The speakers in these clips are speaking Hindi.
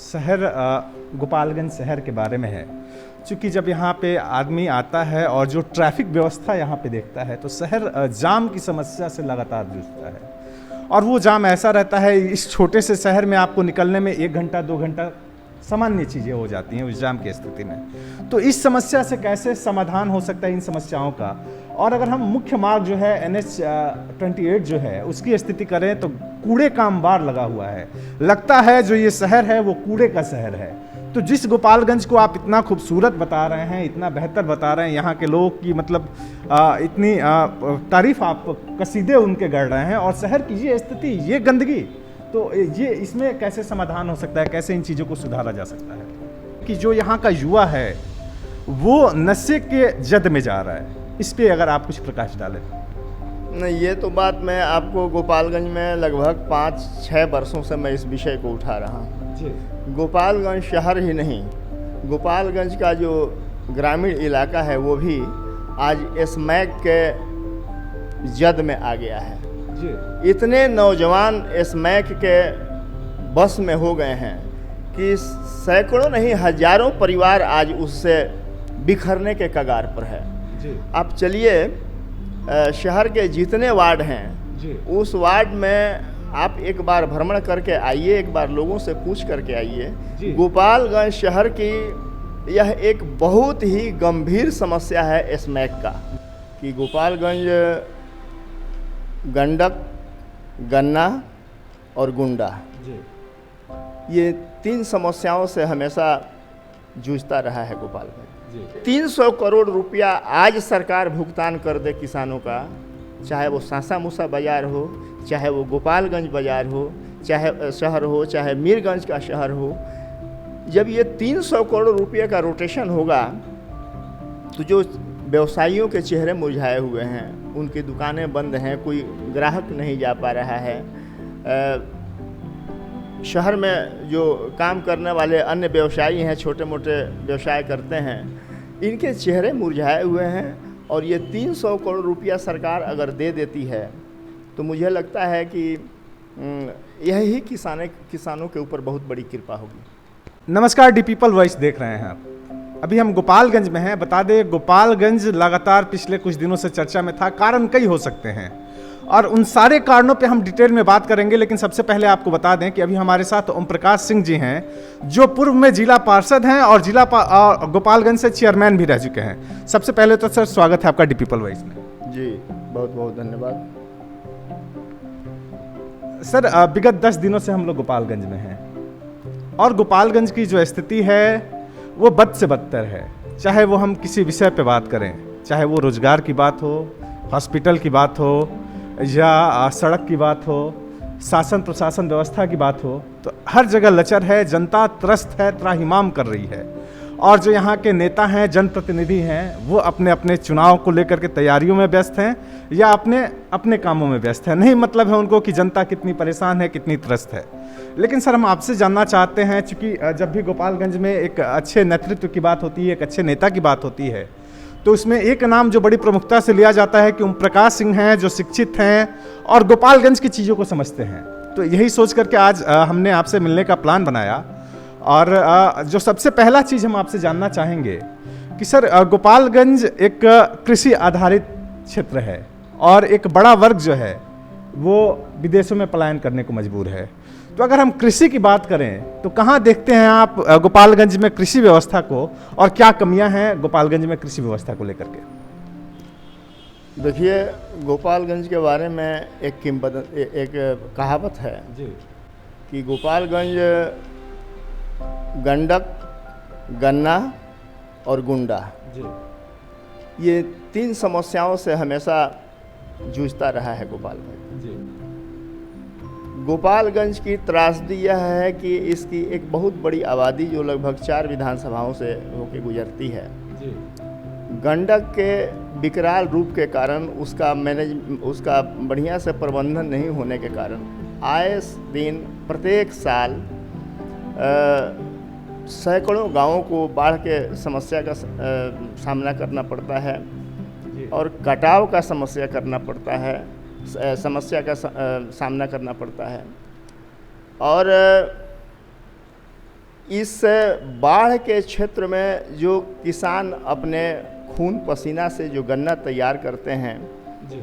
शहर गोपालगंज शहर के बारे में है। क्योंकि जब यहाँ पे आदमी आता है और जो ट्रैफिक व्यवस्था यहाँ पे देखता है तो शहर जाम की समस्या से लगातार जूझता है। और वो जाम ऐसा रहता है, इस छोटे से शहर में आपको निकलने में 1 घंटा 2 घंटा सामान्य चीज़ें हो जाती हैं उस जाम की स्थिति में। तो इस समस्या से कैसे समाधान हो सकता है इन समस्याओं का। और अगर हम मुख्य मार्ग जो है NH 28 जो है उसकी स्थिति करें तो कूड़े का अंबार लगा हुआ है। लगता है जो ये शहर है वो कूड़े का शहर है। तो जिस गोपालगंज को आप इतना खूबसूरत बता रहे हैं, इतना बेहतर बता रहे हैं, यहाँ के लोगों की मतलब इतनी तारीफ आप कसीदे उनके गढ़ रहे हैं, और शहर की ये स्थिति, ये गंदगी, तो ये इसमें कैसे समाधान हो सकता है, कैसे इन चीज़ों को सुधारा जा सकता है कि जो यहाँ का युवा है वो नशे के जद में जा रहा है। इस पर अगर आप कुछ प्रकाश डालें। नहीं, ये तो बात मैं आपको गोपालगंज में लगभग 5-6 वर्षों से मैं इस विषय को उठा रहा हूँ जी। गोपालगंज शहर ही नहीं, गोपालगंज का जो ग्रामीण इलाका है वो भी आज स्मैक के जद में आ गया है जी। इतने नौजवान स्मैक के बस में हो गए हैं कि सैकड़ों नहीं हजारों परिवार आज उससे बिखरने के कगार पर है जी। आप चलिए शहर के जितने वार्ड हैं जी, उस वार्ड में आप एक बार भ्रमण करके आइए, एक बार लोगों से पूछ करके आइए। गोपालगंज शहर की यह एक बहुत ही गंभीर समस्या है स्मैक का, कि गोपालगंज गंडक, गन्ना और गुंडा जी, ये 3 समस्याओं से हमेशा जूझता रहा है गोपालगंज। 300 करोड़ रुपया आज सरकार भुगतान कर दे किसानों का, चाहे वो सासा मूसा बाज़ार हो, चाहे वो गोपालगंज बाज़ार हो, चाहे शहर हो, चाहे मीरगंज का शहर हो। जब ये 300 करोड़ रुपये का रोटेशन होगा तो जो व्यवसायियों के चेहरे मुरझाए हुए हैं, उनकी दुकानें बंद हैं, कोई ग्राहक नहीं जा पा रहा है, शहर में जो काम करने वाले अन्य व्यवसायी हैं, छोटे मोटे व्यवसाय करते हैं, इनके चेहरे मुरझाए हुए हैं। और ये 300 करोड़ रुपया सरकार अगर दे देती है तो मुझे लगता है कि यही किसानों के ऊपर बहुत बड़ी कृपा होगी। नमस्कार, डी पीपल वॉइस देख रहे हैं आप। अभी हम गोपालगंज में हैं। बता दें, गोपालगंज लगातार पिछले कुछ दिनों से चर्चा में था। कारण कई हो सकते हैं और उन सारे कारणों पे हम डिटेल में बात करेंगे, लेकिन सबसे पहले आपको बता दें कि अभी हमारे साथ ओम प्रकाश सिंह जी हैं, जो पूर्व में जिला पार्षद हैं और गोपालगंज से चेयरमैन भी रह चुके हैं। सबसे पहले तो सर स्वागत है आपका डी पीपल वॉइस में। जी, बहुत बहुत धन्यवाद। सर, विगत 10 दिनों से हम लोग गोपालगंज में हैं और गोपालगंज की जो स्थिति है वो बद से बदतर है। चाहे वो हम किसी विषय पे बात करें, चाहे वो रोजगार की बात हो, हॉस्पिटल की बात हो, या सड़क की बात हो, शासन प्रशासन व्यवस्था की बात हो, तो हर जगह लचर है। जनता त्रस्त है, त्राहिमाम कर रही है। और जो यहाँ के नेता हैं, जनप्रतिनिधि हैं, वो अपने अपने चुनाव को लेकर के तैयारियों में व्यस्त हैं या अपने अपने कामों में व्यस्त हैं। नहीं मतलब है उनको कि जनता कितनी परेशान है, कितनी त्रस्त है। लेकिन सर, हम आपसे जानना चाहते हैं, चूँकि जब भी गोपालगंज में एक अच्छे नेतृत्व की बात होती है, एक अच्छे नेता की बात होती है, तो उसमें एक नाम जो बड़ी प्रमुखता से लिया जाता है कि ओम प्रकाश सिंह हैं, जो शिक्षित हैं और गोपालगंज की चीज़ों को समझते हैं। तो यही सोच करके आज हमने आपसे मिलने का प्लान बनाया। और जो सबसे पहला चीज़ हम आपसे जानना चाहेंगे कि सर, गोपालगंज एक कृषि आधारित क्षेत्र है और एक बड़ा वर्ग जो है वो विदेशों में पलायन करने को मजबूर है। तो अगर हम कृषि की बात करें तो कहाँ देखते हैं आप गोपालगंज में कृषि व्यवस्था को, और क्या कमियां हैं गोपालगंज में कृषि व्यवस्था को लेकर के? देखिए, गोपालगंज के बारे में एक कहावत है जी, कि गोपालगंज गंडक, गन्ना और गुंडा जी, ये 3 समस्याओं से हमेशा जूझता रहा है गोपालगंज जी। गोपालगंज की त्रासदी यह है कि इसकी एक बहुत बड़ी आबादी जो लगभग 4 विधानसभाओं से होकर गुजरती है जी। गंडक के विकराल रूप के कारण उसका बढ़िया से प्रबंधन नहीं होने के कारण आए दिन प्रत्येक साल सैकड़ों गांवों को बाढ़ के समस्या का सामना करना पड़ता है और कटाव का समस्या का सामना करना पड़ता है। और इस बाढ़ के क्षेत्र में जो किसान अपने खून पसीना से जो गन्ना तैयार करते हैं जी।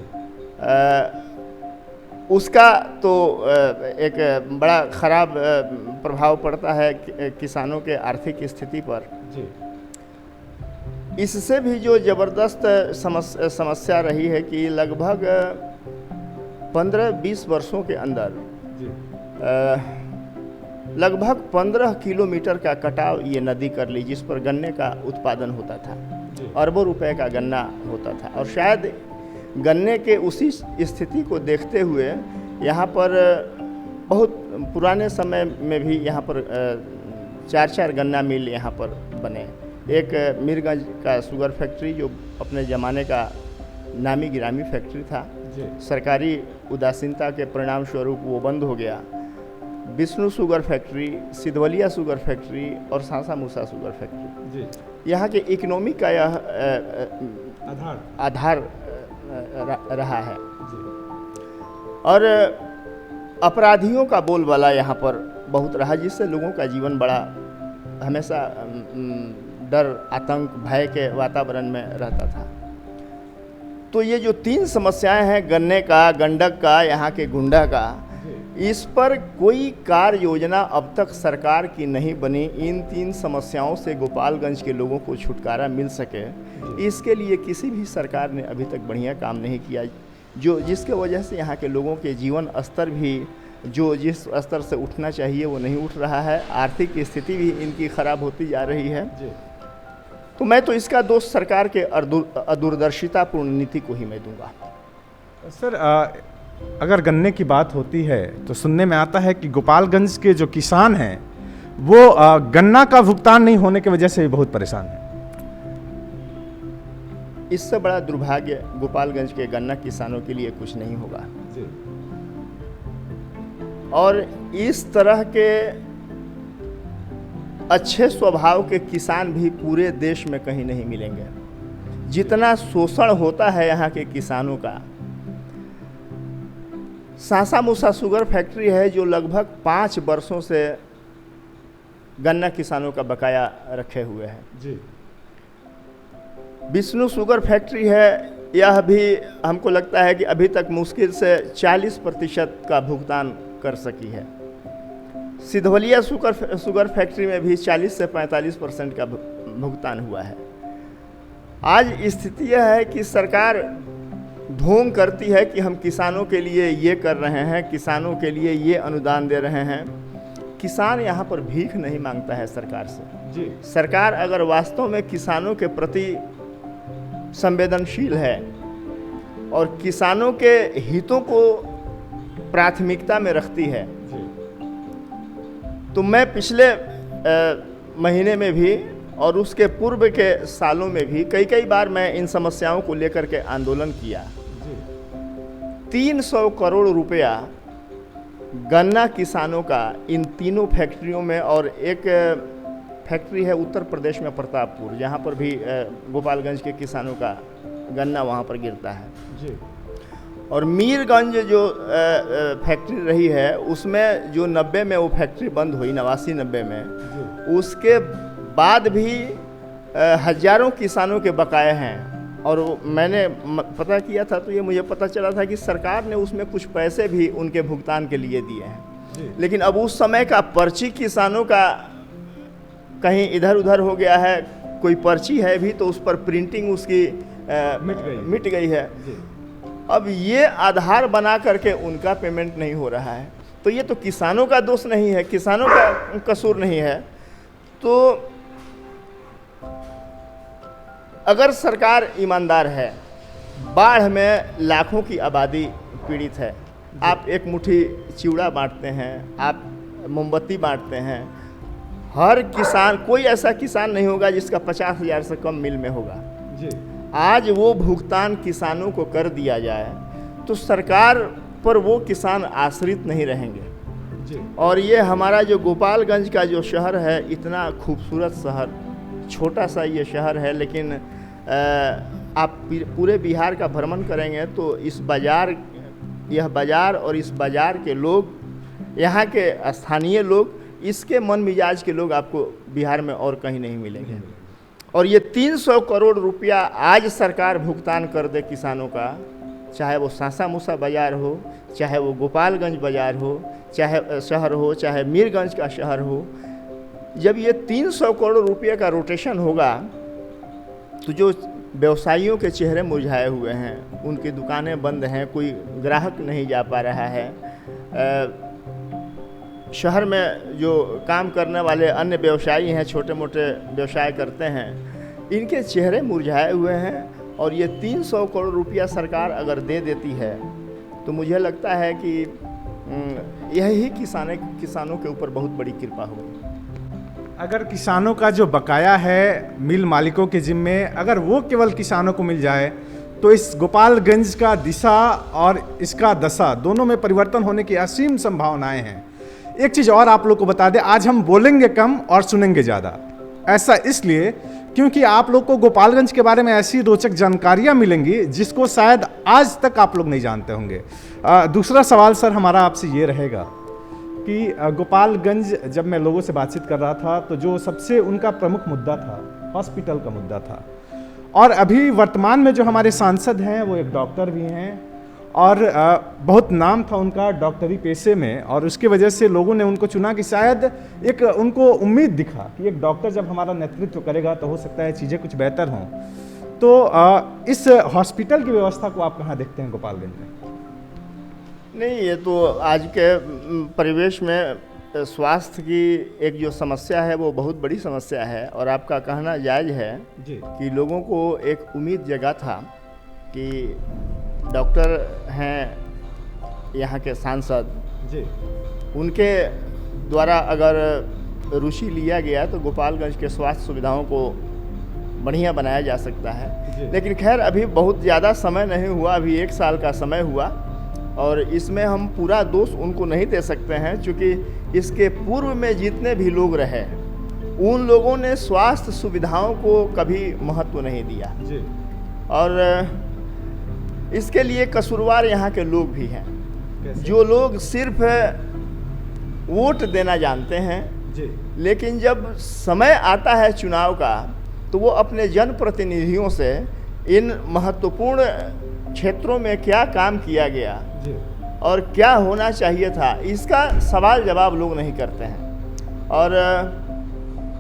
उसका तो एक बड़ा ख़राब प्रभाव पड़ता है किसानों के आर्थिक स्थिति पर। जी। इससे भी जो ज़बरदस्त समस्या रही है कि लगभग 15-20 वर्षों के अंदर जी। लगभग 15 किलोमीटर का कटाव ये नदी कर ली, जिस पर गन्ने का उत्पादन होता था। अरबों रुपए का गन्ना होता था। और शायद गन्ने के उसी स्थिति को देखते हुए यहाँ पर बहुत पुराने समय में भी यहाँ पर 4-4 गन्ना मिल यहाँ पर बने। एक मीरगंज का शुगर फैक्ट्री जो अपने ज़माने का नामी गिरामी फैक्ट्री था, सरकारी उदासीनता के परिणाम स्वरूप वो बंद हो गया। Vishnu sugar factory, Sidhwalia sugar factory और सांसा मूसा शुगर फैक्ट्री यहाँ के इकोनॉमी का यह आधार रहा है। और अपराधियों का बोलबाला यहाँ पर बहुत रहा, जिससे लोगों का जीवन बड़ा हमेशा डर, आतंक, भय के वातावरण में रहता था। तो ये जो 3 समस्याएं हैं, गन्ने का, गंडक का, यहाँ के गुंडा का, इस पर कोई कार्य योजना अब तक सरकार की नहीं बनी। इन 3 समस्याओं से गोपालगंज के लोगों को छुटकारा मिल सके, इसके लिए किसी भी सरकार ने अभी तक बढ़िया काम नहीं किया, जिसके वजह से यहाँ के लोगों के जीवन स्तर भी जो जिस स्तर से उठना चाहिए वो नहीं उठ रहा है। आर्थिक स्थिति भी इनकी खराब होती जा रही है। तो मैं तो इसका दोष सरकार के अदूरदर्शितापूर्ण नीति को ही मैं दूंगा। सर, अगर गन्ने की बात होती है तो सुनने में आता है कि गोपालगंज के जो किसान हैं वो गन्ना का भुगतान नहीं होने की वजह से भी बहुत परेशान हैं। इससे बड़ा दुर्भाग्य गोपालगंज के गन्ना किसानों के लिए कुछ नहीं होगा। और इस तरह के अच्छे स्वभाव के किसान भी पूरे देश में कहीं नहीं मिलेंगे। जितना शोषण होता है यहाँ के किसानों का, सांसा मूसा शुगर फैक्ट्री है जो लगभग 5 वर्षों से गन्ना किसानों का बकाया रखे हुए है। जी। विष्णु शुगर फैक्ट्री है, यह भी हमको लगता है कि अभी तक मुश्किल से 40% का भुगतान कर सकी है। सिद्धवलिया शुगर फैक्ट्री में भी 40 से 45% का भुगतान हुआ है। आज स्थिति यह है कि सरकार ढोंग करती है कि हम किसानों के लिए ये कर रहे हैं, किसानों के लिए ये अनुदान दे रहे हैं। किसान यहाँ पर भीख नहीं मांगता है सरकार से। जी। सरकार अगर वास्तव में किसानों के प्रति संवेदनशील है और किसानों के हितों को प्राथमिकता में रखती है, तो मैं पिछले महीने में भी और उसके पूर्व के सालों में भी कई बार मैं इन समस्याओं को लेकर के आंदोलन किया। 300 करोड़ रुपया गन्ना किसानों का इन तीनों फैक्ट्रियों में, और एक फैक्ट्री है उत्तर प्रदेश में प्रतापपुर, जहाँ पर भी गोपालगंज के किसानों का गन्ना वहाँ पर गिरता है। जी। और मीरगंज जो फैक्ट्री रही है उसमें जो 90 में वो फैक्ट्री बंद हुई, 89-90 में, उसके बाद भी हजारों किसानों के बकाए हैं। और मैंने पता किया था तो ये मुझे पता चला था कि सरकार ने उसमें कुछ पैसे भी उनके भुगतान के लिए दिए हैं। लेकिन अब उस समय का पर्ची किसानों का कहीं इधर उधर हो गया है। कोई पर्ची है भी तो उस पर प्रिंटिंग उसकी मिट गई है। अब ये आधार बना करके उनका पेमेंट नहीं हो रहा है, तो ये तो किसानों का दोष नहीं है, किसानों का कसूर नहीं है। तो अगर सरकार ईमानदार है, बाढ़ में लाखों की आबादी पीड़ित है, आप एक मुट्ठी चिवड़ा बांटते हैं, आप मोमबत्ती बांटते हैं, हर किसान, कोई ऐसा किसान नहीं होगा जिसका 50,000 से कम मिल में होगा। जी। आज वो भुगतान किसानों को कर दिया जाए तो सरकार पर वो किसान आश्रित नहीं रहेंगे। जी। और ये हमारा जो गोपालगंज का जो शहर है, इतना खूबसूरत शहर, छोटा सा ये शहर है, लेकिन आप पूरे बिहार का भ्रमण करेंगे तो इस बाज़ार, यह बाज़ार और इस बाज़ार के लोग, यहाँ के स्थानीय लोग इसके मन मिजाज के लोग आपको बिहार में और कहीं नहीं मिलेंगे। और ये 300 करोड़ रुपया आज सरकार भुगतान कर दे किसानों का, चाहे वो सासा मूसा बाज़ार हो, चाहे वो गोपालगंज बाज़ार हो, चाहे शहर हो, चाहे मीरगंज का शहर हो, जब ये 300 करोड़ रुपये का रोटेशन होगा तो जो व्यवसायियों के चेहरे मुरझाए हुए हैं, उनकी दुकानें बंद हैं, कोई ग्राहक नहीं जा पा रहा है, शहर में जो काम करने वाले अन्य व्यवसायी हैं, छोटे मोटे व्यवसाय करते हैं, इनके चेहरे मुरझाए हुए हैं। और ये 300 करोड़ रुपया सरकार अगर दे देती है तो मुझे लगता है कि यही किसानों के ऊपर बहुत बड़ी कृपा होगी। अगर किसानों का जो बकाया है मिल मालिकों के जिम्मे, अगर वो केवल किसानों को मिल जाए तो इस गोपालगंज का दिशा और इसका दशा दोनों में परिवर्तन होने की असीम संभावनाएं हैं। एक चीज़ और आप लोग को बता दें, आज हम बोलेंगे कम और सुनेंगे ज़्यादा। ऐसा इसलिए क्योंकि आप लोग को गोपालगंज के बारे में ऐसी रोचक जानकारियां मिलेंगी जिसको शायद आज तक आप लोग नहीं जानते होंगे। दूसरा सवाल सर हमारा आपसे ये रहेगा कि गोपालगंज, जब मैं लोगों से बातचीत कर रहा था तो जो सबसे उनका प्रमुख मुद्दा था हॉस्पिटल का मुद्दा था, और अभी वर्तमान में जो हमारे सांसद हैं वो एक डॉक्टर भी हैं और बहुत नाम था उनका डॉक्टरी पेशे में, और उसकी वजह से लोगों ने उनको चुना कि शायद एक उनको उम्मीद दिखा कि एक डॉक्टर जब हमारा नेतृत्व करेगा तो हो सकता है चीज़ें कुछ बेहतर हों। तो इस हॉस्पिटल की व्यवस्था को आप कहाँ देखते हैं गोपालगंज में? नहीं, ये तो आज के परिवेश में स्वास्थ्य की एक जो समस्या है वो बहुत बड़ी समस्या है, और आपका कहना जायज़ है जी कि लोगों को एक उम्मीद जगा था कि डॉक्टर हैं यहाँ के सांसद जी, उनके द्वारा अगर रुचि लिया गया तो गोपालगंज के स्वास्थ्य सुविधाओं को बढ़िया बनाया जा सकता है। लेकिन खैर अभी बहुत ज़्यादा समय नहीं हुआ, अभी 1 साल का समय हुआ, और इसमें हम पूरा दोष उनको नहीं दे सकते हैं, क्योंकि इसके पूर्व में जितने भी लोग रहे उन लोगों ने स्वास्थ्य सुविधाओं को कभी महत्व नहीं दिया जी। और इसके लिए कसूरवार यहाँ के लोग भी हैं। जो लोग सिर्फ वोट देना जानते हैं जी, लेकिन जब समय आता है चुनाव का तो वो अपने जनप्रतिनिधियों से इन महत्वपूर्ण क्षेत्रों में क्या काम किया गया जी, और क्या होना चाहिए था, इसका सवाल जवाब लोग नहीं करते हैं। और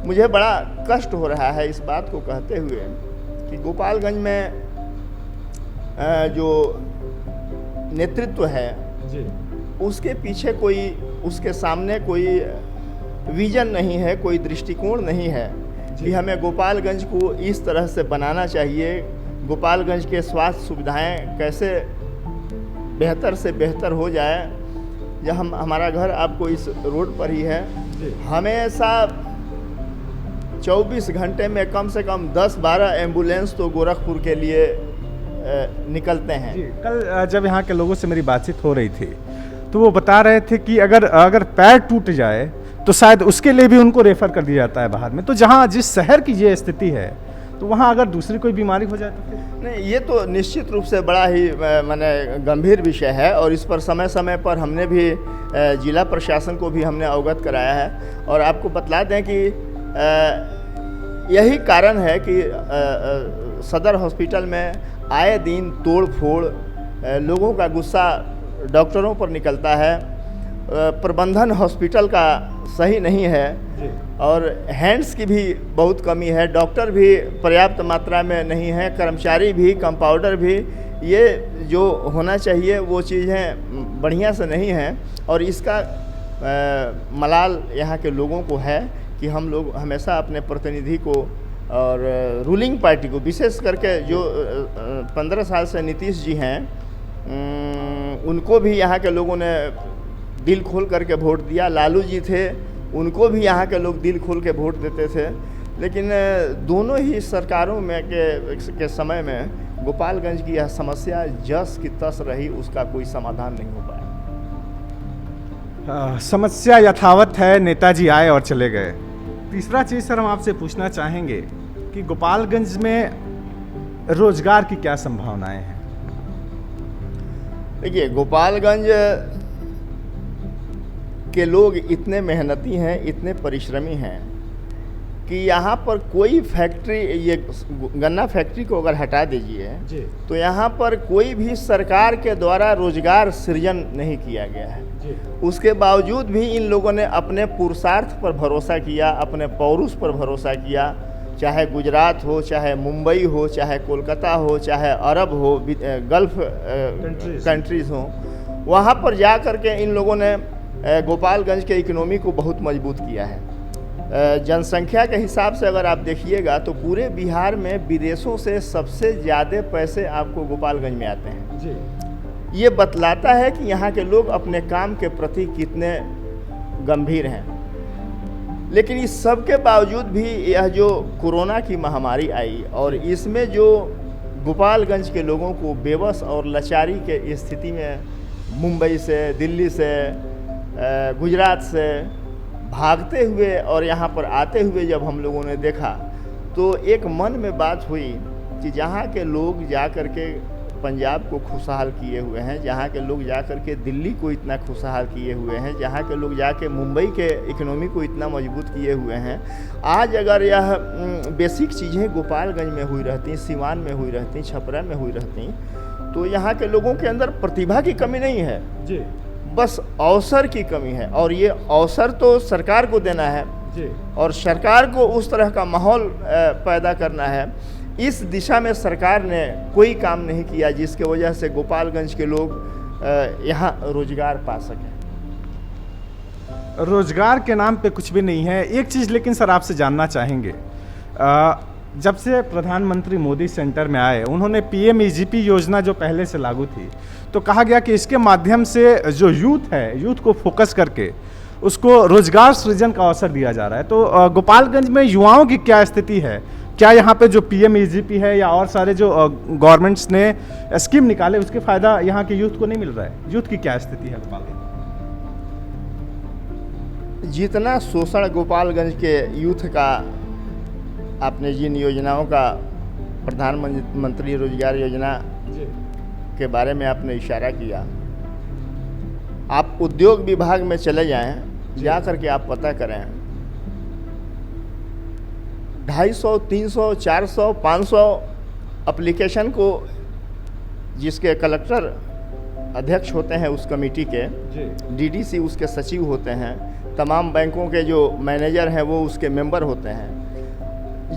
मुझे बड़ा कष्ट हो रहा है इस बात को कहते हुए कि गोपालगंज में जो नेतृत्व है जी, उसके पीछे कोई, उसके सामने कोई विजन नहीं है, कोई दृष्टिकोण नहीं है कि हमें गोपालगंज को इस तरह से बनाना चाहिए, गोपालगंज के स्वास्थ्य सुविधाएं कैसे बेहतर से बेहतर हो जाए। जब हमारा घर आपको इस रोड पर ही है, हमेशा 24 घंटे में कम से कम 10-12 एम्बुलेंस तो गोरखपुर के लिए निकलते हैं। जी, कल जब यहाँ के लोगों से मेरी बातचीत हो रही थी तो वो बता रहे थे कि अगर पैर टूट जाए तो शायद उसके लिए भी उनको रेफर कर दिया जाता है बाहर में। तो जहाँ जिस शहर की ये स्थिति है तो वहाँ अगर दूसरी कोई बीमारी हो जाए तो फिर? नहीं, ये तो निश्चित रूप से बड़ा ही माने गंभीर विषय है, और इस पर समय समय पर हमने भी जिला प्रशासन को भी हमने अवगत कराया है। और आपको बतला दें कि यही कारण है कि सदर हॉस्पिटल में आए दिन तोड़ फोड़, लोगों का गुस्सा डॉक्टरों पर निकलता है, प्रबंधन हॉस्पिटल का सही नहीं है, और हैंड्स की भी बहुत कमी है, डॉक्टर भी पर्याप्त मात्रा में नहीं है, कर्मचारी भी, कंपाउंडर भी, ये जो होना चाहिए वो चीज़ें बढ़िया से नहीं हैं। और इसका मलाल यहाँ के लोगों को है कि हम लोग हमेशा अपने प्रतिनिधि को और रूलिंग पार्टी को, विशेष करके जो 15 साल से नीतीश जी हैं, उनको भी यहाँ के लोगों ने दिल खोल करके वोट दिया। लालू जी थे, उनको भी यहाँ के लोग दिल खोल के वोट देते थे। लेकिन दोनों ही सरकारों में के समय में गोपालगंज की यह समस्या जस की तस रही, उसका कोई समाधान नहीं हो पाया। समस्या यथावत है, नेताजी आए और चले गए। तीसरा चीज़ सर हम आपसे पूछना चाहेंगे कि गोपालगंज में रोजगार की क्या संभावनाएं हैं? देखिए, गोपालगंज के लोग इतने मेहनती हैं, इतने परिश्रमी हैं कि यहाँ पर कोई फैक्ट्री, ये गन्ना फैक्ट्री को अगर हटा दीजिए तो यहाँ पर कोई भी सरकार के द्वारा रोजगार सृजन नहीं किया गया है। उसके बावजूद भी इन लोगों ने अपने पुरुषार्थ पर भरोसा किया, अपने पौरुष पर भरोसा किया, चाहे गुजरात हो, चाहे मुंबई हो, चाहे कोलकाता हो, चाहे अरब हो, गल्फ कंट्रीज़ हो, वहाँ पर जा कर के इन लोगों ने गोपालगंज के इकोनॉमी को बहुत मजबूत किया है। जनसंख्या के हिसाब से अगर आप देखिएगा तो पूरे बिहार में विदेशों से सबसे ज़्यादा पैसे आपको गोपालगंज में आते हैं जी। ये बतलाता है कि यहाँ के लोग अपने काम के प्रति कितने गंभीर हैं। लेकिन इस सब के बावजूद भी यह जो कोरोना की महामारी आई और इसमें जो गोपालगंज के लोगों को बेबस और लाचारी के स्थिति में मुंबई से, दिल्ली से, गुजरात से भागते हुए और यहाँ पर आते हुए जब हम लोगों ने देखा तो एक मन में बात हुई कि जहाँ के लोग जा कर के पंजाब को खुशहाल किए हुए हैं, जहाँ के लोग जा कर के दिल्ली को इतना खुशहाल किए हुए हैं, जहाँ के लोग जाके मुंबई के इकोनॉमी को इतना मजबूत किए हुए हैं, आज अगर यह बेसिक चीज़ें गोपालगंज में हुई रहती, सिवान में हुई रहती, छपरा में हुई रहती, तो यहाँ के लोगों के अंदर प्रतिभा की कमी नहीं है जी, बस अवसर की कमी है। और ये अवसर तो सरकार को देना है जी, और सरकार को उस तरह का माहौल पैदा करना है। इस दिशा में सरकार ने कोई काम नहीं किया जिसके वजह से गोपालगंज के लोग यहाँ रोजगार पा सकें। रोजगार के नाम पे कुछ भी नहीं है। एक चीज़ लेकिन सर आपसे जानना चाहेंगे, जब से प्रधानमंत्री मोदी सेंटर में आए, उन्होंने PMEGP योजना जो पहले से लागू थी, तो कहा गया कि इसके माध्यम से जो यूथ है, यूथ को फोकस करके उसको रोजगार सृजन का अवसर दिया जा रहा है। तो गोपालगंज में युवाओं की क्या स्थिति है? क्या यहाँ पे जो PMEGP है या और सारे जो गवर्नमेंट्स ने स्कीम निकाले उसके फ़ायदा यहाँ के यूथ को नहीं मिल रहा है? यूथ की क्या स्थिति है गोपालगंज? जितना शोषण गोपालगंज के यूथ का आपने जिन योजनाओं का प्रधानमंत्री रोजगार योजना के बारे में आपने इशारा किया, आप उद्योग विभाग में चले जाएं, जा कर के आप पता करें, 250, 300, 400, 500 एप्लीकेशन को जिसके कलेक्टर अध्यक्ष होते हैं उस कमेटी के, DDC उसके सचिव होते हैं, तमाम बैंकों के जो मैनेजर हैं वो उसके मेंबर होते हैं।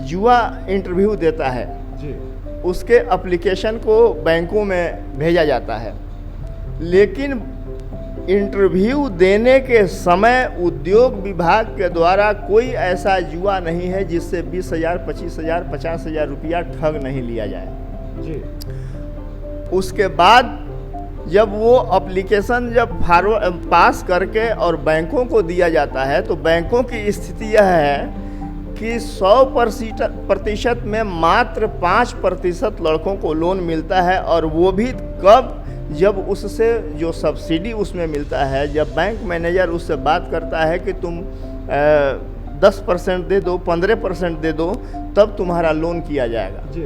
युवा इंटरव्यू देता है जी, उसके एप्लीकेशन को बैंकों में भेजा जाता है, लेकिन इंटरव्यू देने के समय उद्योग विभाग के द्वारा कोई ऐसा युवा नहीं है जिससे 20,000, 25,000, 50,000 रुपया ठग नहीं लिया जाए जी। उसके बाद जब वो एप्लीकेशन जब पास करके और बैंकों को दिया जाता है तो बैंकों की स्थिति यह है कि 100% में मात्र 5% लड़कों को लोन मिलता है, और वो भी कब? जब उससे जो सब्सिडी उसमें मिलता है, जब बैंक मैनेजर उससे बात करता है कि तुम 10% दे दो, 15% दे दो, तब तुम्हारा लोन किया जाएगा जी।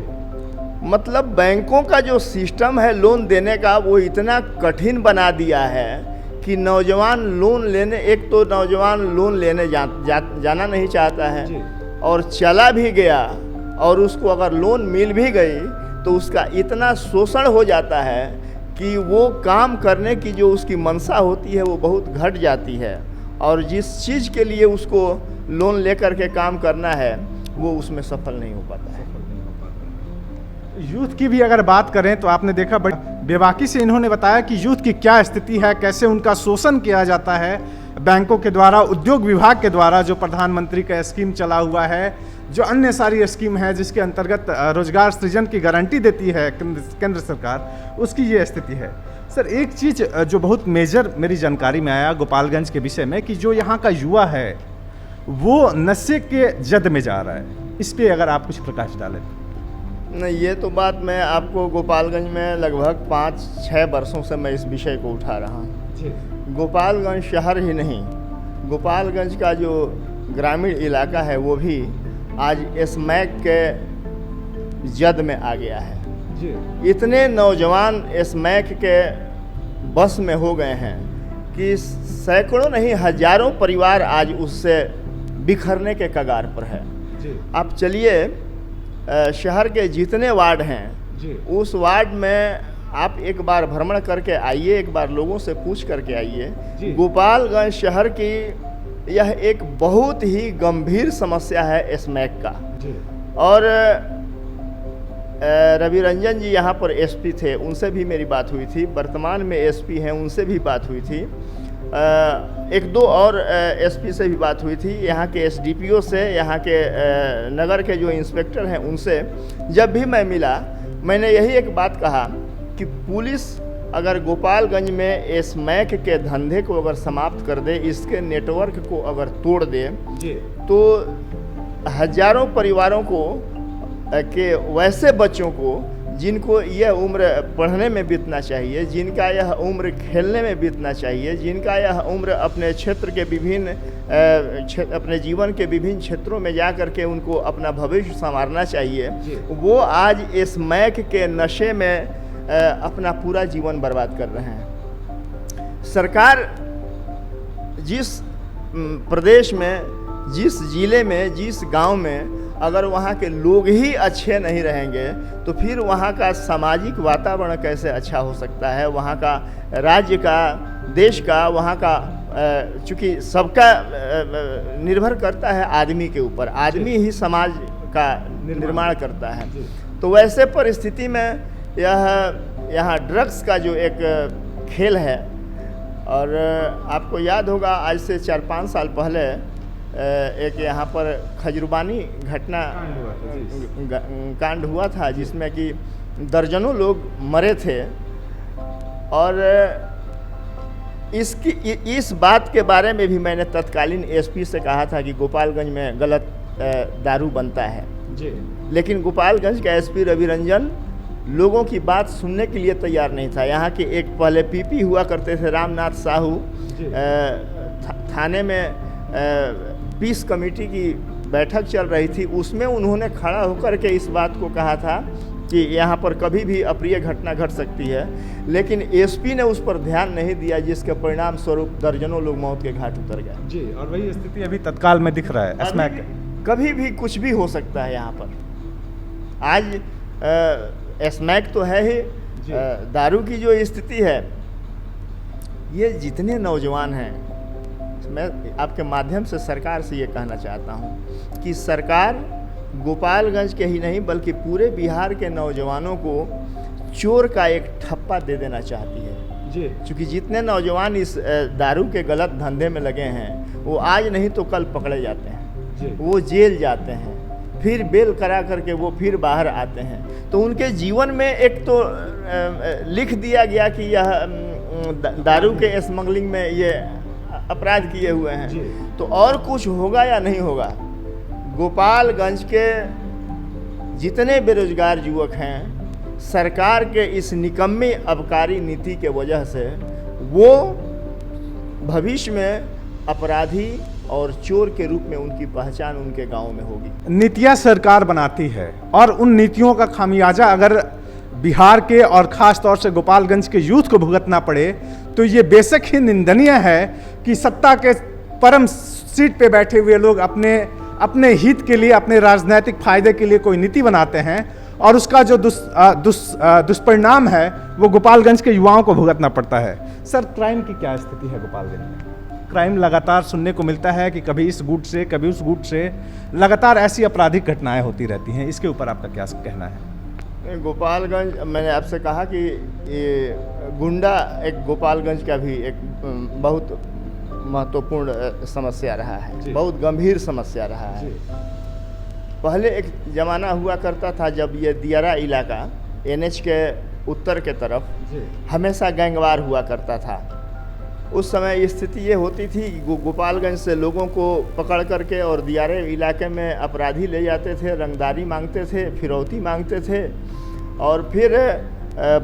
मतलब बैंकों का जो सिस्टम है लोन देने का वो इतना कठिन बना दिया है कि नौजवान लोन लेने, एक तो नौजवान लोन लेने जाना नहीं चाहता है जी, और चला भी गया और उसको अगर लोन मिल भी गई तो उसका इतना शोषण हो जाता है कि वो काम करने की जो उसकी मंशा होती है वो बहुत घट जाती है, और जिस चीज़ के लिए उसको लोन लेकर के काम करना है वो उसमें सफल नहीं हो पाता है। यूथ की भी अगर बात करें तो आपने देखा बड़ी बेबाकी से इन्होंने बताया कि यूथ की क्या स्थिति है, कैसे उनका शोषण किया जाता है बैंकों के द्वारा, उद्योग विभाग के द्वारा, जो प्रधानमंत्री का स्कीम चला हुआ है, जो अन्य सारी स्कीम है जिसके अंतर्गत रोजगार सृजन की गारंटी देती है केंद्र सरकार, उसकी ये स्थिति है। सर एक चीज़ जो बहुत मेजर मेरी जानकारी में आया गोपालगंज के विषय में कि जो यहाँ का युवा है वो नशे के जद में जा रहा है, इस पर अगर आप कुछ प्रकाश डालें। नहीं, ये तो बात मैं आपको गोपालगंज में लगभग 5-6 वर्षों से मैं इस विषय को उठा रहा हूँ। गोपालगंज शहर ही नहीं, गोपालगंज का जो ग्रामीण इलाका है वो भी आज स्मैक के जद में आ गया है जी। इतने नौजवान स्मैक के बस में हो गए हैं कि सैकड़ों नहीं हजारों परिवार आज उससे बिखरने के कगार पर है। आप चलिए शहर के जितने वार्ड हैं उस वार्ड में आप एक बार भ्रमण करके आइए, एक बार लोगों से पूछ करके आइए। गोपालगंज शहर की यह एक बहुत ही गंभीर समस्या है स्मैक का। और रवि रंजन जी यहाँ पर एसपी थे, उनसे भी मेरी बात हुई थी। वर्तमान में एसपी हैं, उनसे भी बात हुई थी। एक दो और एसपी से भी बात हुई थी, यहाँ के एसडीपीओ से, यहाँ के नगर के जो इंस्पेक्टर हैं उनसे। जब भी मैं मिला मैंने यही एक बात कहा कि पुलिस अगर गोपालगंज में स्मैक के धंधे को अगर समाप्त कर दे, इसके नेटवर्क को अगर तोड़ दे, तो हजारों परिवारों को के वैसे बच्चों को जिनको यह उम्र पढ़ने में बीतना चाहिए, जिनका यह उम्र खेलने में बीतना चाहिए, जिनका यह उम्र अपने क्षेत्र के विभिन्न अपने जीवन के विभिन्न क्षेत्रों में जा कर के उनको अपना भविष्य संवारना चाहिए, वो आज स्मैक के नशे में अपना पूरा जीवन बर्बाद कर रहे हैं। सरकार जिस प्रदेश में, जिस जिले में, जिस गांव में अगर वहाँ के लोग ही अच्छे नहीं रहेंगे तो फिर वहाँ का सामाजिक वातावरण कैसे अच्छा हो सकता है, वहाँ का राज्य का, देश का, वहाँ का चूँकि सबका निर्भर करता है आदमी के ऊपर, आदमी ही समाज का निर्माण करता है। तो वैसे परिस्थिति में यहाँ ड्रग्स का जो एक खेल है, और आपको याद होगा आज से 4-5 साल पहले एक यहाँ पर खजरुबानी घटना कांड हुआ था जिसमें कि दर्जनों लोग मरे थे। और इस बात के बारे में भी मैंने तत्कालीन एसपी से कहा था कि गोपालगंज में गलत दारू बनता है जी। लेकिन गोपालगंज का एसपी रवि रंजन लोगों की बात सुनने के लिए तैयार नहीं था। यहाँ के एक पहले पीपी हुआ करते थे रामनाथ साहू, थाने में पीस कमेटी की बैठक चल रही थी, उसमें उन्होंने खड़ा होकर के इस बात को कहा था कि यहाँ पर कभी भी अप्रिय घटना घट सकती है, लेकिन एसपी ने उस पर ध्यान नहीं दिया, जिसके परिणाम स्वरूप दर्जनों लोग मौत के घाट उतर गए जी। और वही स्थिति अभी तत्काल में दिख रहा है। स्मैक कभी भी कुछ भी हो सकता है यहाँ पर। आज स्मैक तो है ही, दारू की जो स्थिति है, ये जितने नौजवान हैं, मैं आपके माध्यम से सरकार से ये कहना चाहता हूँ कि सरकार गोपालगंज के ही नहीं बल्कि पूरे बिहार के नौजवानों को चोर का एक ठप्पा दे देना चाहती है जी। क्योंकि जितने नौजवान इस दारू के गलत धंधे में लगे हैं वो आज नहीं तो कल पकड़े जाते हैं जी। वो जेल जाते हैं, फिर बेल करा करके वो फिर बाहर आते हैं। तो उनके जीवन में एक तो लिख दिया गया कि यह दारू के स्मगलिंग में ये अपराध किए हुए हैं, तो और कुछ होगा या नहीं होगा। गोपालगंज के जितने बेरोजगार युवक हैं, सरकार के इस निकम्मी आबकारी नीति के वजह से वो भविष्य में अपराधी और चोर के रूप में उनकी पहचान उनके गांव में होगी। नीतियां सरकार बनाती है और उन नीतियों का खामियाजा अगर बिहार के और ख़ास तौर से गोपालगंज के यूथ को भुगतना पड़े तो ये बेशक ही निंदनीय है कि सत्ता के परम सीट पे बैठे हुए लोग अपने हित के लिए, अपने राजनीतिक फायदे के लिए कोई नीति बनाते हैं और उसका जो दुष्परिणाम है वो गोपालगंज के युवाओं को भुगतना पड़ता है। सर, क्राइम की क्या स्थिति है गोपालगंज में? क्राइम लगातार सुनने को मिलता है कि कभी इस गुट से कभी उस गुट से लगातार ऐसी आपराधिक घटनाएं होती रहती हैं, इसके ऊपर आपका क्या कहना है? गोपालगंज, मैंने आपसे कहा कि ये गुंडा एक गोपालगंज का भी एक बहुत महत्वपूर्ण समस्या रहा है, बहुत गंभीर समस्या रहा है। पहले एक ज़माना हुआ करता था जब ये दियारा इलाका NH के उत्तर के तरफ हमेशा गैंगवार हुआ करता था। उस समय स्थिति ये होती थी कि गोपालगंज से लोगों को पकड़ करके और दियारे इलाके में अपराधी ले जाते थे, रंगदारी मांगते थे, फिरौती मांगते थे और फिर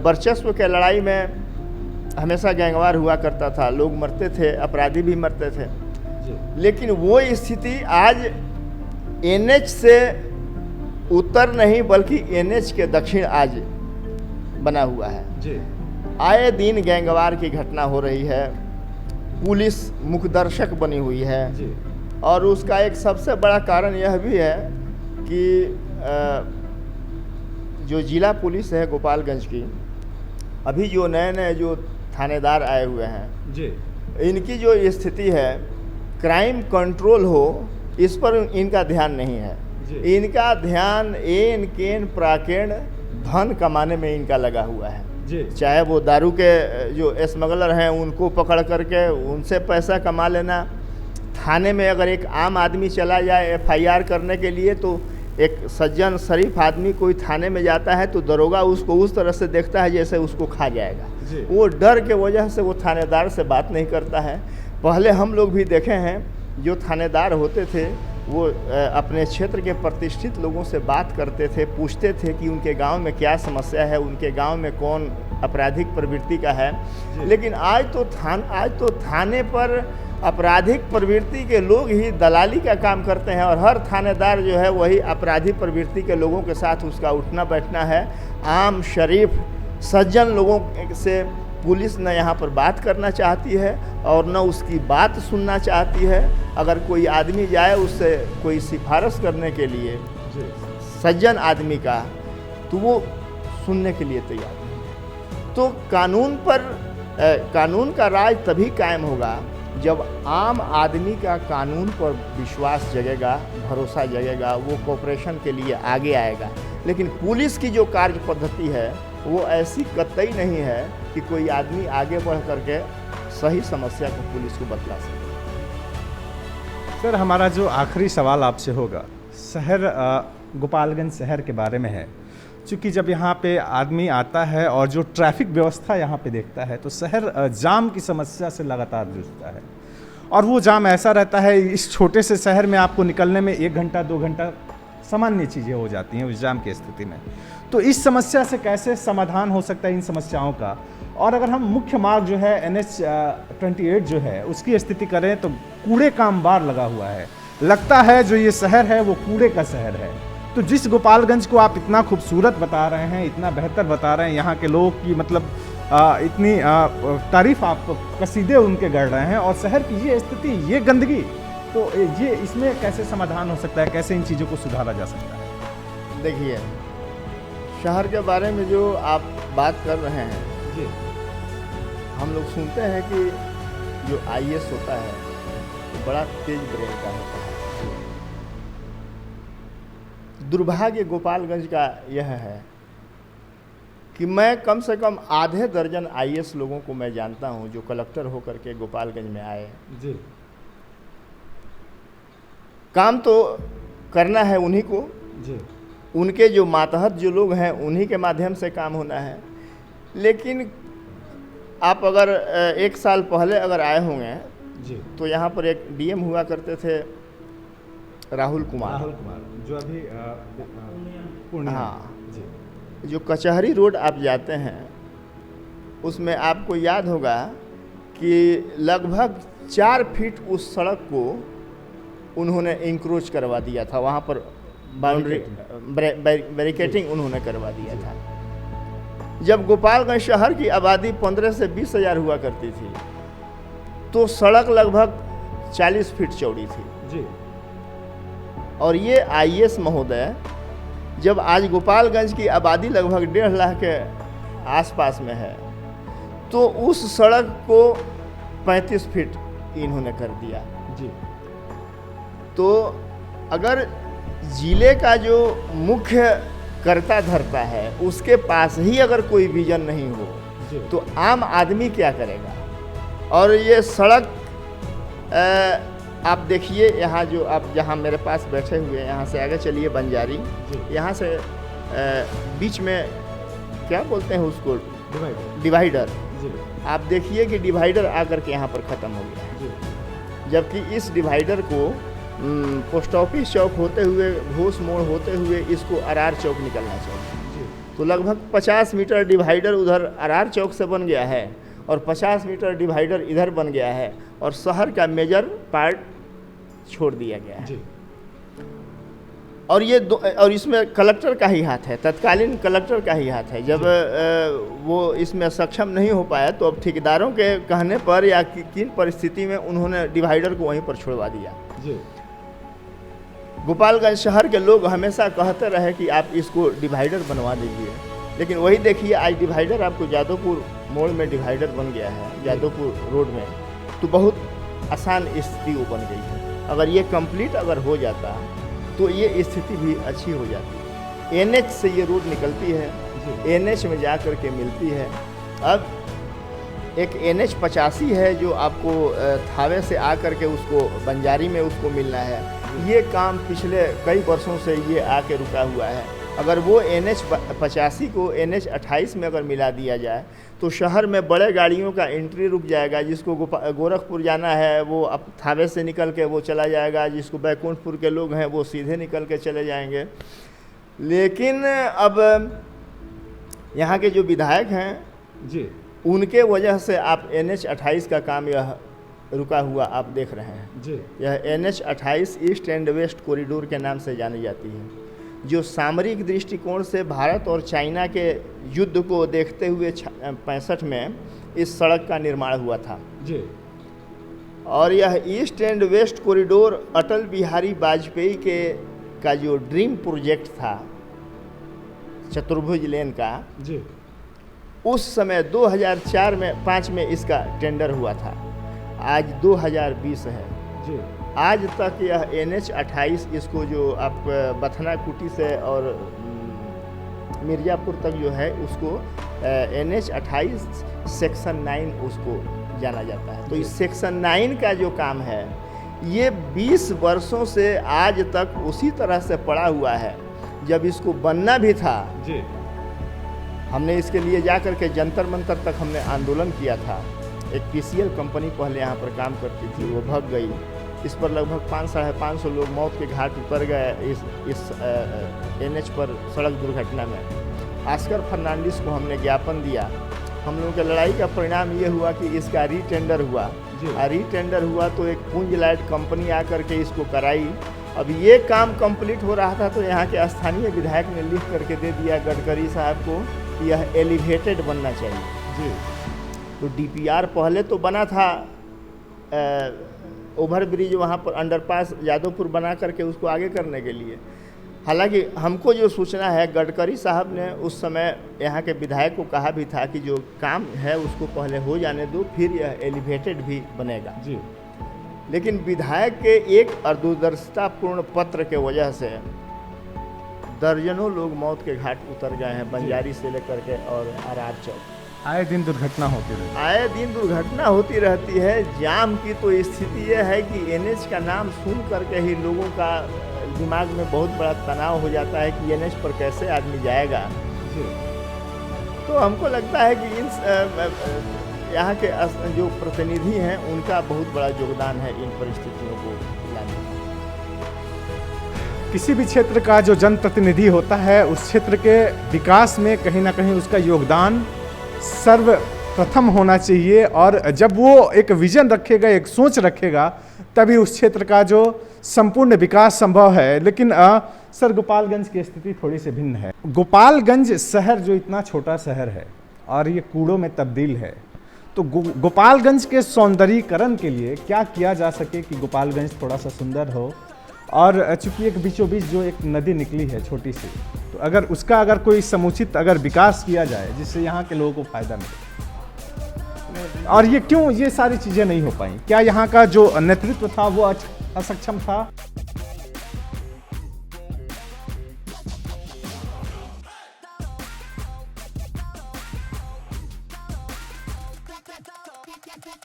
वर्चस्व के लड़ाई में हमेशा गैंगवार हुआ करता था, लोग मरते थे, अपराधी भी मरते थे। लेकिन वो स्थिति आज NH से उत्तर नहीं बल्कि NH के दक्षिण आज बना हुआ है। आए दिन गैंगवार की घटना हो रही है। पुलिस मुखदर्शक बनी हुई है जी। और उसका एक सबसे बड़ा कारण यह भी है कि जो जिला पुलिस है गोपालगंज की, अभी जो नए नए जो थानेदार आए हुए हैं जी। इनकी जो स्थिति है, क्राइम कंट्रोल हो इस पर इनका ध्यान नहीं है। जी। इनका ध्यान एन केन प्राकेण धन कमाने में इनका लगा हुआ है। जी। चाहे वो दारू के जो स्मगलर हैं उनको पकड़ करके उनसे पैसा कमा लेना, थाने में अगर एक आम आदमी चला जाए एफआईआर करने के लिए, तो एक सज्जन शरीफ आदमी कोई थाने में जाता है तो दरोगा उसको उस तरह से देखता है जैसे उसको खा जाएगा। जी। वो डर के वजह से वो थानेदार से बात नहीं करता है। पहले हम लोग भी देखे हैं जो थानेदार होते थे वो अपने क्षेत्र के प्रतिष्ठित लोगों से बात करते थे, पूछते थे कि उनके गांव में क्या समस्या है, उनके गांव में कौन आपराधिक प्रवृत्ति का है। लेकिन आज तो थाने पर आपराधिक प्रवृत्ति के लोग ही दलाली का काम करते हैं और हर थानेदार जो है वही आपराधिक प्रवृत्ति के लोगों के साथ उसका उठना बैठना है। आम शरीफ सज्जन लोगों से पुलिस न यहाँ पर बात करना चाहती है और न उसकी बात सुनना चाहती है। अगर कोई आदमी जाए उससे कोई सिफारिश करने के लिए सज्जन आदमी का, तो वो सुनने के लिए तैयार नहीं। तो कानून का राज तभी कायम होगा जब आम आदमी का कानून पर विश्वास जगेगा, भरोसा जगेगा, वो कोऑपरेशन के लिए आगे आएगा। लेकिन पुलिस की जो कार्य पद्धति है वो ऐसी कतई नहीं है कि कोई आदमी आगे बढ़ करके सही समस्या को पुलिस को बतला सके। सर, हमारा जो आखिरी सवाल आपसे होगा शहर गोपालगंज शहर के बारे में है। क्योंकि जब यहाँ पे आदमी आता है और जो ट्रैफिक व्यवस्था यहाँ पे देखता है तो शहर जाम की समस्या से लगातार जूझता है और वो जाम ऐसा रहता है, इस छोटे से शहर में आपको निकलने में 1 घंटा 2 घंटा सामान्य चीज़ें हो जाती हैं उस जाम की स्थिति में। तो इस समस्या से कैसे समाधान हो सकता है इन समस्याओं का? और अगर हम मुख्य मार्ग जो है NH 28 जो है उसकी स्थिति करें तो कूड़े का अंबार लगा हुआ है। लगता है जो ये शहर है वो कूड़े का शहर है। तो जिस गोपालगंज को आप इतना खूबसूरत बता रहे हैं, इतना बेहतर बता रहे हैं, यहाँ के लोग की मतलब इतनी तारीफ आप कसीदे उनके गढ़ रहे हैं और शहर की ये स्थिति, ये गंदगी, तो ये इसमें कैसे समाधान हो सकता है, कैसे इन चीज़ों को सुधारा जा सकता है? देखिए, शहर के बारे में जो आप बात कर रहे हैं जी, हम लोग सुनते हैं कि जो IAS होता है वो बड़ा तेज ब्रेन का होता है। दुर्भाग्य गोपालगंज का यह है कि मैं कम से कम आधे दर्जन IAS लोगों को मैं जानता हूं जो कलेक्टर होकर के गोपालगंज में आए। जी। काम तो करना है उन्हीं को, जी। उनके जो मातहत जो लोग हैं उन्हीं के माध्यम से काम होना है। लेकिन आप अगर 1 साल पहले अगर आए होंगे जी, तो यहाँ पर एक DM हुआ करते थे राहुल कुमार, जो अभी पूर्णिया। हाँ जी। जो कचहरी रोड आप जाते हैं उसमें आपको याद होगा कि लगभग 4 फीट उस सड़क को उन्होंने इंक्रोच करवा दिया था। वहाँ पर बाउंड्री बैरिकेटिंग उन्होंने करवा दिया था। जब गोपालगंज शहर की आबादी 15 से 20 हज़ार हुआ करती थी तो सड़क लगभग 40 फीट चौड़ी थी। जी। और ये IAS महोदय जब आज गोपालगंज की आबादी लगभग 1.5 लाख के आसपास में है तो उस सड़क को 35 फीट इन्होंने कर दिया। जी। तो अगर जिले का जो मुख्य कर्ता धर्ता है उसके पास ही अगर कोई विजन नहीं हो तो आम आदमी क्या करेगा? और ये सड़क आप देखिए, यहाँ जो आप जहाँ मेरे पास बैठे हुए हैं यहाँ से आगे चलिए बंजारी, यहाँ से बीच में क्या बोलते हैं उसको, डिवाइडर। आप देखिए कि डिवाइडर आकर के यहाँ पर ख़त्म हो गया है। जबकि इस डिवाइडर को पोस्ट ऑफिस चौक होते हुए, घोष मोड़ होते हुए इसको RR चौक निकलना चाहिए। तो लगभग 50 मीटर डिवाइडर उधर RR चौक से बन गया है और 50 मीटर डिवाइडर इधर बन गया है और शहर का मेजर पार्ट छोड़ दिया गया है। और ये और इसमें कलेक्टर का ही हाथ है, तत्कालीन कलेक्टर का ही हाथ है। जब वो इसमें सक्षम नहीं हो पाया तो अब ठेकेदारों के कहने पर या किन परिस्थिति में उन्होंने डिवाइडर को वहीं पर छोड़वा दिया जी। गोपालगंज शहर के लोग हमेशा कहते रहे कि आप इसको डिवाइडर बनवा दीजिए, लेकिन वही देखिए आज डिवाइडर आपको जादवपुर मोड़ में डिवाइडर बन गया है, जादवपुर रोड में, तो बहुत आसान स्थिति वो बन गई है। अगर ये कंप्लीट अगर हो जाता तो ये स्थिति भी अच्छी हो जाती। NH से ये रोड निकलती है, NH में जा कर के मिलती है। अब एक NH 85 है जो आपको थावे से आ कर के उसको बंजारी में उसको मिलना है। ये काम पिछले कई वर्षों से ये आके रुका हुआ है। अगर वो NH 85 को NH 28 में अगर मिला दिया जाए तो शहर में बड़े गाड़ियों का एंट्री रुक जाएगा। जिसको गोरखपुर जाना है वो अब थावे से निकल के वो चला जाएगा, जिसको बैकुंठपुर के लोग हैं वो सीधे निकल के चले जाएंगे। लेकिन अब यहाँ के जो विधायक हैं जी, उनके वजह से आप NH 28 का काम यह रुका हुआ आप देख रहे हैं जी। यह NH 28 east and west corridor के नाम से जानी जाती है, जो सामरिक दृष्टिकोण से भारत और चाइना के युद्ध को देखते हुए 65 में इस सड़क का निर्माण हुआ था जी। और यह east and west corridor Atal Bihari Vajpayee का जो ड्रीम प्रोजेक्ट था चतुर्भुज लेन का जी, उस समय 2004 में 5 में इसका टेंडर हुआ था। आज 2020 है जी। आज तक यह NH 28 इसको जो आप बथना कुटी से और मिर्ज़ापुर तक जो है उसको NH 28 सेक्शन 9 उसको जाना जाता है। तो इस सेक्शन 9 का जो काम है ये 20 वर्षों से आज तक उसी तरह से पड़ा हुआ है। जब इसको बनना भी था जी, हमने इसके लिए जा कर के जंतर मंतर तक हमने आंदोलन किया था। एक PCL कंपनी पहले यहाँ पर काम करती थी, वो भाग गई। इस पर लगभग 500-550 लोग मौत के घाट उतर गए इस NH पर सड़क दुर्घटना में। ऑस्कर फर्नांडिस को हमने ज्ञापन दिया। हम लोगों की लड़ाई का परिणाम ये हुआ कि इसका रीटेंडर हुआ। रीटेंडर हुआ तो एक पुंज लाइट कंपनी आकर के इसको कराई। अब ये काम कंप्लीट हो रहा था तो यहाँ के स्थानीय विधायक ने लिख करके दे दिया गडकरी साहब को, यह एलिवेटेड बनना चाहिए जी। तो DPR पहले तो बना था ओवर ब्रिज वहाँ पर अंडरपास जादवपुर बना करके उसको आगे करने के लिए। हालांकि हमको जो सूचना है गडकरी साहब ने उस समय यहाँ के विधायक को कहा भी था कि जो काम है उसको पहले हो जाने दो, फिर यह एलिवेटेड भी बनेगा जी। लेकिन विधायक के एक अदूरदर्शितापूर्ण पत्र के वजह से दर्जनों लोग मौत के घाट उतर गए हैं, बंजारी से लेकर के और RR चौक। आए दिन दुर्घटना होती रहती है। आए दिन दुर्घटना होती रहती है। जाम की तो स्थिति यह है कि NH का नाम सुन करके ही लोगों का दिमाग में बहुत बड़ा तनाव हो जाता है कि NH पर कैसे आदमी जाएगा। तो हमको लगता है कि इन यहाँ के जो प्रतिनिधि हैं उनका बहुत बड़ा योगदान है इन परिस्थितियों को लाने में। किसी भी क्षेत्र का जो जनप्रतिनिधि होता है उस क्षेत्र के विकास में कहीं ना कहीं उसका योगदान सर्वप्रथम होना चाहिए। और जब वो एक विजन रखेगा, एक सोच रखेगा, तभी उस क्षेत्र का जो संपूर्ण विकास संभव है। लेकिन सर गोपालगंज की स्थिति थोड़ी सी भिन्न है। गोपालगंज शहर जो इतना छोटा शहर है और ये कूड़ों में तब्दील है, तो गोपालगंज के सौंदर्यीकरण के लिए क्या किया जा सके कि गोपालगंज थोड़ा सा सुंदर हो। और चूंकि एक बीचों बीच जो एक नदी निकली है छोटी सी, तो अगर उसका अगर कोई समुचित अगर विकास किया जाए जिससे यहाँ के लोगों को फायदा मिले। और ये क्यों ये सारी चीज़ें नहीं हो पाई? क्या यहाँ का जो नेतृत्व था वो असक्षम था?